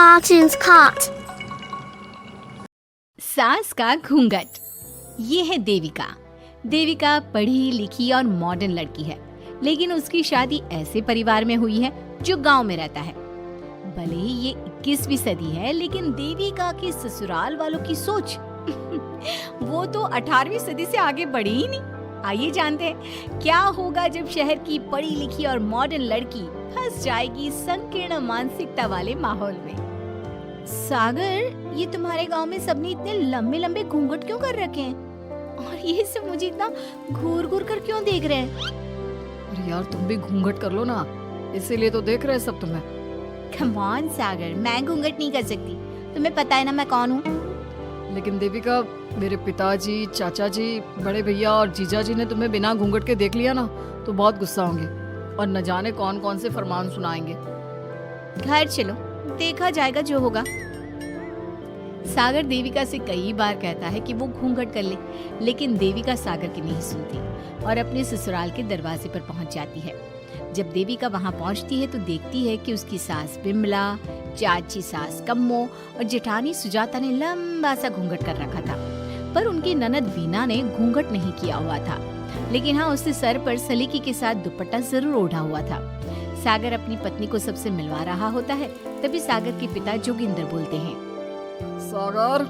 Cartoons Cart. सास का घूंघट। ये है देविका। देविका पढ़ी लिखी और मॉडर्न लड़की है, लेकिन उसकी शादी ऐसे परिवार में हुई है जो गांव में रहता है। भले ही ये 21वीं सदी है, लेकिन देविका के ससुराल वालों की सोच वो तो 18वीं सदी से आगे बढ़ी ही नहीं। आइए जानते हैं क्या होगा जब शहर की पढ़ी लिखी और मॉडर्न लड़की फंस जाएगी संकीर्ण मानसिकता वाले माहौल में। सागर, ये तुम्हारे गांव में सबने इतने लंबे लंबे घूंघट क्यों कर रखे हैं? और ये सब मुझे इतना घूर घूर कर क्यों देख रहे हैं? अरे यार, तुम भी घूंघट कर लो ना, इसीलिए तो देख रहे हैं सब तुम्हें। कम ऑन सागर, मैं घूंघट नहीं कर सकती। तुम्हें पता है ना मैं कौन हूँ। लेकिन देविका, मेरे पिताजी, चाचा जी, बड़े भैया और जीजा जी ने तुम्हें बिना घूंघट के देख लिया ना तो बहुत गुस्सा होंगे और न जाने कौन कौन से फरमान सुनाएंगे। घर चलो, देखा जाएगा जो होगा। सागर देविका से कई बार कहता है कि वो घूंघट कर ले, लेकिन देविका सागर की नहीं सुनती और अपने ससुराल के दरवाजे पर पहुंच जाती है। जब देविका वहां पहुंचती है तो देखती है कि उसकी सास बिमला, चाची सास कम्मो और जेठानी सुजाता ने लंबा सा घूंघट कर रखा था, पर उनकी ननद वीना ने घूंघट नहीं किया हुआ था। लेकिन हाँ, उसने सर पर सलीकी के साथ दुपट्टा जरूर ओढ़ा हुआ था। सागर अपनी पत्नी को सबसे मिलवा रहा होता है, तभी सागर के पिता जोगिंदर बोलते हैं, सागर,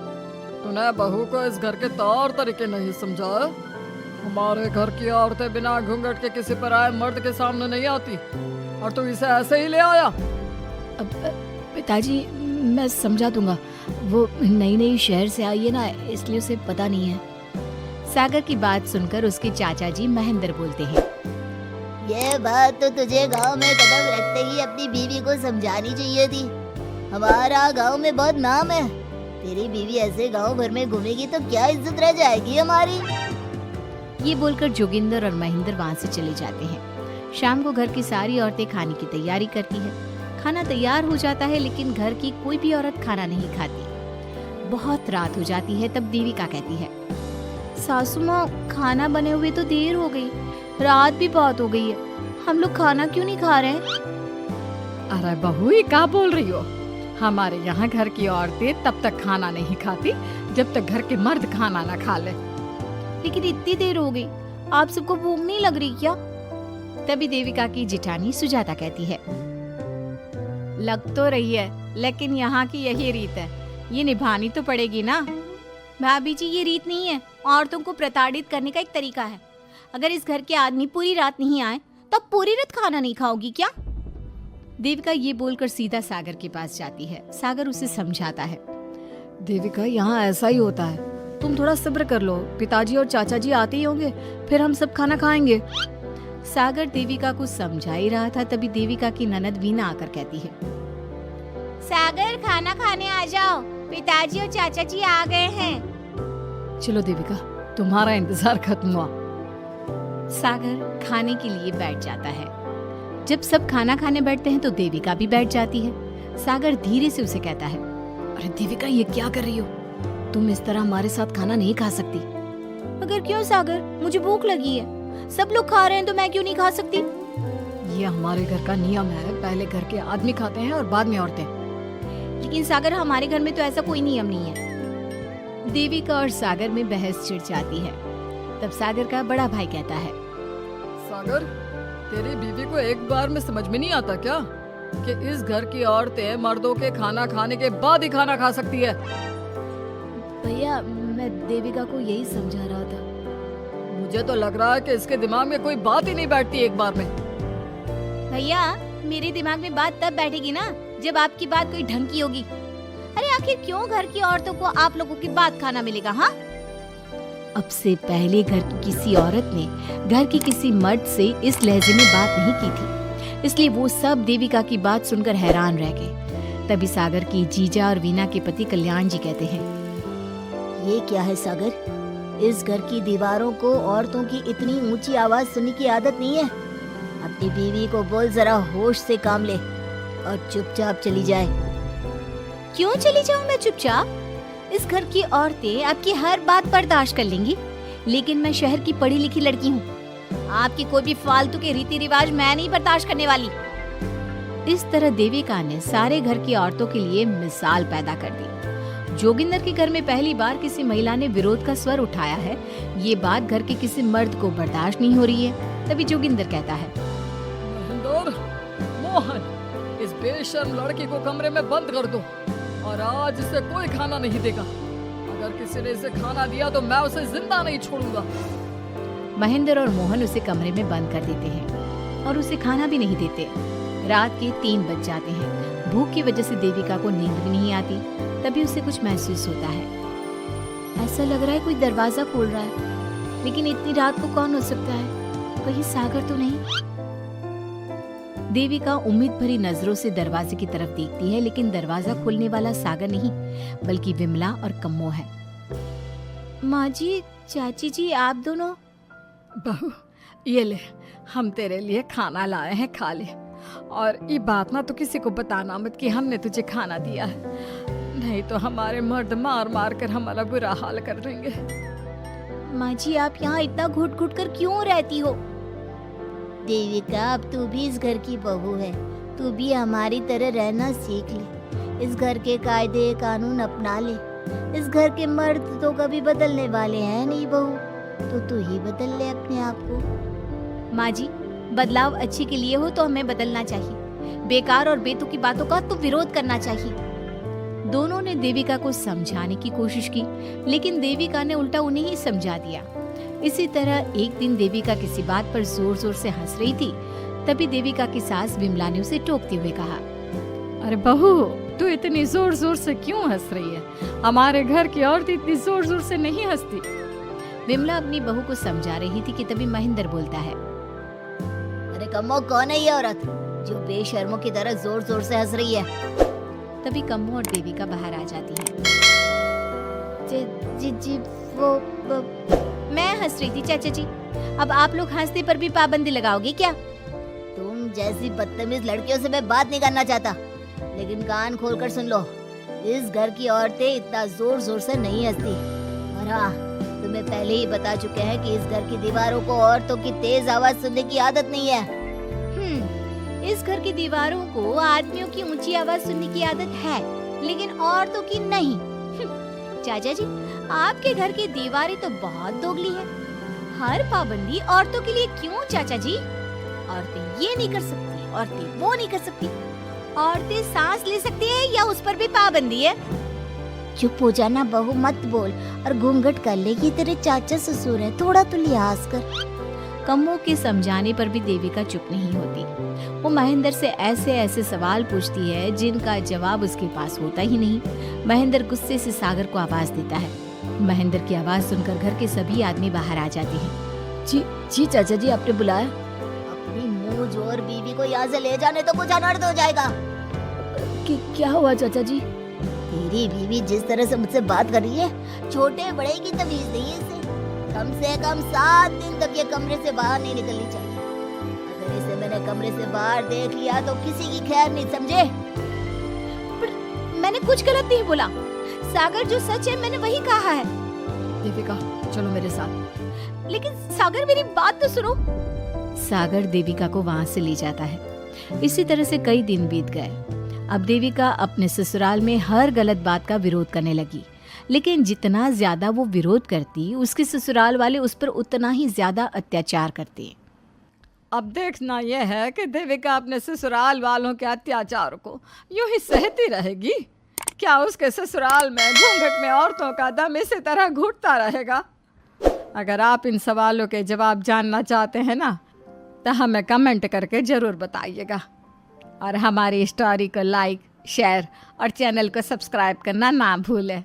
तूने बहू को इस घर के तौर तरीके नहीं समझा। हमारे घर की औरतें बिना घूंघट के किसी पर आए मर्द के सामने नहीं आती और तू इसे ऐसे ही ले आया। पिताजी, मैं समझा दूंगा। वो नई नई शहर से आई है ना, इसलिए उसे पता नहीं है। सागर की बात सुनकर उसके चाचा जी महेंद्र बोलते हैं, ये बात तो तुझे गांव में कदम रखते ही अपनी बीवी को समझानी चाहिए थी। हमारा गांव में बहुत नाम है। तेरी बीवी ऐसे गांव भर में घूमेगी तो क्या इज्जत रह जाएगी हमारी। ये बोलकर जोगिंदर और महेंद्र वहाँ से चले जाते हैं। शाम को घर की सारी औरतें खाने की तैयारी करती है। खाना तैयार हो जाता है, लेकिन घर की कोई भी औरत खाना नहीं खाती। बहुत रात हो जाती है, तब देविका कहती है, सासू माँ, खाना बने हुए तो देर हो गई, रात भी बहुत हो गई है, हम लोग खाना क्यों नहीं खा रहे हैं? अरे बहू, ये क्या बोल रही हो? हमारे यहाँ घर की औरतें तब तक खाना नहीं खाती जब तक घर के मर्द खाना ना खा ले। लेकिन इतनी देर हो गई, आप सबको भूख नहीं लग रही क्या? तभी देविका की जेठानी सुजाता कहती है, लग तो रही है, लेकिन यहाँ की यही रीत है, ये निभानी तो पड़ेगी ना। भाभी जी, ये रीत नहीं है, औरतों को प्रताड़ित करने का एक तरीका है। अगर इस घर के आदमी पूरी रात नहीं आए तो आप पूरी रात खाना नहीं खाओगी क्या? देविका ये बोलकर सीधा सागर के पास जाती है। सागर उसे समझाता है, देविका, यहाँ ऐसा ही होता है, तुम थोड़ा सब्र कर लो, पिताजी और चाचा जी आते ही होंगे, फिर हम सब खाना खाएंगे। सागर देविका को समझा ही रहा था, तभी देविका की ननद वीना आकर कहती है, सागर, खाना खाने आ जाओ, पिताजी और चाचा जी आ गए हैं। चलो देविका, तुम्हारा इंतजार खत्म हुआ। सागर खाने के लिए बैठ जाता है। जब सब खाना खाने बैठते हैं तो देविका भी बैठ जाती है। सागर धीरे से उसे कहता है, अरे देविका, ये क्या कर रही हो? तुम इस तरह हमारे साथ खाना नहीं खा सकती। मगर क्यों सागर, मुझे भूख लगी है, सब लोग खा रहे हैं तो मैं क्यों नहीं खा सकती? ये हमारे घर का नियम है, पहले घर के आदमी खाते हैं और बाद में औरतें। लेकिन सागर, हमारे घर में तो ऐसा कोई नियम नहीं है। देविका और सागर में बहस छिड़ जाती है। तब सागर का बड़ा भाई कहता है, सागर, तेरी बीवी को एक बार में समझ में नहीं आता क्या कि इस घर की औरतें मर्दों के खाना खाने के बाद ही खाना खा सकती है? भैया, मैं देविका को यही समझा रहा था। मुझे तो लग रहा है कि इसके दिमाग में कोई बात ही नहीं बैठती एक बार में। भैया, मेरे दिमाग में बात तब बैठेगी ना जब आपकी बात कोई ढंग की होगी। अरे आखिर क्यों घर की औरतों को आप लोगों की बात खाना मिलेगा? हाँ, अब से पहले घर की किसी औरत ने घर के किसी मर्द से इस लहजे में बात नहीं की थी, इसलिए वो सब देविका की बात सुनकर हैरान रह गए। तभी सागर की जीजा और वीना के पति कल्याण जी कहते हैं, ये क्या है सागर, इस घर की दीवारों को औरतों की इतनी ऊंची आवाज सुनने की आदत नहीं है। अपनी बीवी को बोल जरा होश से काम ले और चुपचाप चली जाए। क्यों चली जाऊं मैं चुपचाप? इस घर की औरतें आपकी हर बात बर्दाश्त कर लेंगी, लेकिन मैं शहर की पढ़ी लिखी लड़की हूँ। आपकी कोई भी फालतू के रीति रिवाज मैं नहीं बर्दाश्त करने वाली। इस तरह देविका ने सारे घर की औरतों के लिए मिसाल पैदा कर दी। जोगिंदर के घर में पहली बार किसी महिला ने विरोध का स्वर उठाया है। ये बात घर के किसी मर्द को बर्दाश्त नहीं हो रही है। तभी जोगिंदर कहता है, महेंद्र, मोहन, इस बेशर्म लड़की को कमरे में बंद कर दो और आज इसे कोई खाना नहीं देगा। अगर किसी ने इसे खाना दिया तो मैं उसे जिंदा नहीं छोड़ूंगा। महेंद्र और मोहन उसे कमरे में बंद कर देते हैं और उसे खाना भी नहीं देते। रात के 3 बज जाते हैं। भूख की वजह से देविका को नींद भी नहीं आती। तभी उसे कुछ महसूस होता है। ऐसा लग रहा है कोई दरवाजा खोल रहा है, लेकिन इतनी रात को कौन हो सकता है? कहीं सागर तो नहीं? देविका उम्मीद भरी नजरों से दरवाजे की तरफ देखती है, लेकिन दरवाजा खोलने वाला सागर नहीं, बल्कि विमला और कम्मो है। माँ जी, चाची जी, आप दोनों? बहू, ये ले, हम तेरे लिए खाना लाए हैं, खा ले। और ये बात ना तो किसी को बताना मत कि हमने तुझे खाना दिया है, नहीं तो हमारे मर्द मार मार कर हमारा बुरा हाल कर देंगे। माँ जी, आप यहाँ इतना घुट घुट कर क्यों रहती हो? देविका, अब तू भी इस घर की बहू है। तू भी हमारी तरह रहना सीख ले। इस घर के कायदे कानून अपना ले। इस घर के मर्द तो कभी बदलने वाले हैं नहीं बहू, तो तू ही बदल ले अपने आप को। माँ जी, बदलाव अच्छे के लिए हो तो हमें बदलना चाहिए। बेकार और बेतुकी बातों का तो विरोध करना चाहिए। दोनों ने देविका को समझाने की कोशिश की, लेकिन देविका ने उल्टा उन्हें ही समझा दिया। इसी तरह एक दिन देविका किसी बात पर जोर जोर से हंस रही थी। तभी देविका की सास विमला ने उसे टोकते हुए कहा, अरे बहू, तू इतनी जोर जोर से क्यों हंस रही है? हमारे घर की औरत इतनी जोर जोर से नहीं हंसती। विमला अपनी बहू को समझा रही थी कि तभी महेंद्र बोलता है, अरे कम्मो, कौन है ये औरत जो बेशर्मों की तरह जोर जोर से हंस रही है? तभी कम्मो और देविका बाहर आ जाती हैं। जी वो मैं हंस रही थी चाचा जी। अब आप लोग हंसने पर भी पाबंदी लगाओगे क्या? तुम जैसी बदतमीज लड़कियों से मैं बात नहीं करना चाहता, लेकिन कान खोलकर सुन लो, इस घर की औरतें इतना जोर जोर से नहीं हंसती। और हाँ, तुम्हें पहले ही बता चुके हैं कि इस घर की दीवारों को औरतों की तेज आवाज सुनने की आदत नहीं है। इस घर की दीवारों को आदमियों की ऊंची आवाज सुनने की आदत है, लेकिन औरतों की नहीं। चाचा जी, आपके घर की दीवारें तो बहुत दोगली है। हर पाबंदी औरतों के लिए क्यों चाचा जी? औरतें ये नहीं कर सकती, औरतें वो नहीं कर सकती। औरतें सांस ले सकती है या उस पर भी पाबंदी है? चुप हो जाना बहू, मत बोल और घूंघट कर ले। ये तेरे चाचा ससुर है, थोड़ा तो लिहाज कर। कम्मो के समझाने पर भी देविका चुप नहीं होती। वो महेंद्र से ऐसे ऐसे सवाल पूछती है जिनका जवाब उसके पास होता ही नहीं। महेंद्र गुस्से से सागर को आवाज देता है। महेंद्र की आवाज सुनकर घर के सभी आदमी बाहर आ जाते हैं। जी चाचा जी, आपने बुलाया? अपनी मुंह और बीवी को यहाँ से ले जाने तो कुछ अनर्थ हो जाएगा। क्या हुआ चाचा जी? तेरी बीवी जिस तरह से मुझसे बात कर रही है, छोटे बड़े की तमीज नहीं है इसे। कम से कम 7 दिन तक ये कमरे से बाहर नहीं निकलनी चाहिए। अगर इसे मैंने कमरे से बाहर देख लिया तो किसी की खैर नहीं, समझे? पर मैंने कुछ गलत नहीं बोला। सागर, जो सच है मैंने वही कहा है। देविका, चलो मेरे साथ। लेकिन सागर, मेरी बात तो सुनो। सागर देविका को वहां से ले जाता है। इसी तरह से कई दिन बीत गए। अब देविका अपने ससुराल में हर गलत बात का विरोध करने लगी, लेकिन जितना ज्यादा वो विरोध करती, उसके ससुराल वाले उस पर उतना ही ज्यादा अत्याचार करते। अब देखना यह है कि देविका अपने ससुराल वालों के अत्याचार को यूं ही सहती रहेगी। क्या उसके ससुराल में घूंघट में औरतों का दम इसी तरह घुटता रहेगा? अगर आप इन सवालों के जवाब जानना चाहते हैं ना, तो हमें कमेंट करके जरूर बताइएगा। और हमारी स्टोरी को लाइक, शेयर और चैनल को सब्सक्राइब करना ना भूलें।